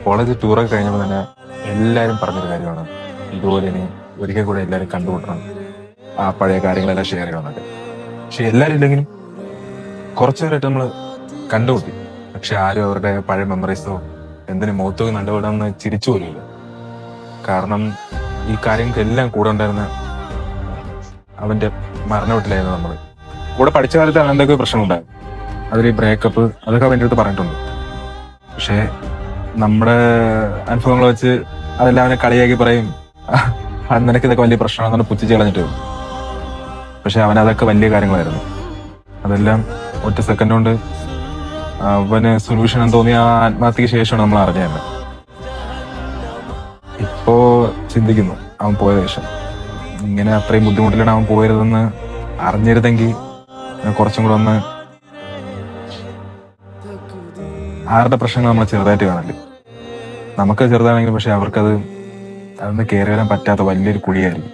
College ടൂറൊക്കെ കഴിഞ്ഞപ്പോൾ തന്നെ എല്ലാവരും പറഞ്ഞൊരു കാര്യമാണ് ഇതുപോലെ ഇനി ഒരിക്കൽ കൂടെ എല്ലാവരും കണ്ടുമുട്ടണം, ആ പഴയ കാര്യങ്ങളെല്ലാം ഷെയർ ചെയ്യണമെന്നൊക്കെ. പക്ഷെ എല്ലാവരും ഇല്ലെങ്കിലും കുറച്ചു നേരമായിട്ട് നമ്മൾ കണ്ടുമുട്ടി. പക്ഷെ ആരും അവരുടെ പഴയ മെമ്മറീസോ എന്തിനു മുഖത്തൊക്കെ കണ്ടുകൂടാന്ന് ചിരിച്ചു പോലുമില്ല. കാരണം ഈ കാര്യങ്ങൾക്കെല്ലാം കൂടെ ഉണ്ടായിരുന്ന അവന്റെ മരണവീട്ടിലായിരുന്നു നമ്മൾ. കൂടെ പഠിച്ച കാലത്ത് എന്തൊക്കെ പ്രശ്നമുണ്ടായിരുന്നു, അതിൽ ബ്രേക്കപ്പ് അതൊക്കെ അവൻ്റെ അടുത്ത് പറഞ്ഞിട്ടുണ്ട്. പക്ഷെ നമ്മുടെ അനുഭവങ്ങൾ വെച്ച് അതെല്ലാം അവനെ കളിയാക്കി പറയും, നിനക്ക് ഇതൊക്കെ വലിയ പ്രശ്നമാണെന്ന് പുച്ഛിച്ച് കളഞ്ഞിട്ട് പോകും. പക്ഷെ അവനതൊക്കെ വലിയ കാര്യങ്ങളായിരുന്നു. അതെല്ലാം ഒറ്റ സെക്കൻഡ് കൊണ്ട് അവന് സൊല്യൂഷൻ എന്ന് തോന്നിയ ആ ആത്മഹത്യക്ക് ശേഷമാണ് നമ്മൾ അറിഞ്ഞത്. ഇപ്പോ ചിന്തിക്കുന്നു അവൻ പോയ ശേഷം ഇങ്ങനെ അത്രയും ബുദ്ധിമുട്ടിലാണ് അവൻ പോയതെന്ന് അറിഞ്ഞിരുന്നെങ്കിൽ കുറച്ചും കൂടെ ഒന്ന് ആരുടെ പ്രശ്നങ്ങൾ നമ്മൾ ചെറുതായിട്ട് കാണല്ലേ. നമുക്ക് ചെറുതാണെങ്കിലും പക്ഷെ അവർക്കത് അതൊന്ന് കയറി വരാൻ പറ്റാത്ത വലിയൊരു കുഴിയായിരിക്കും.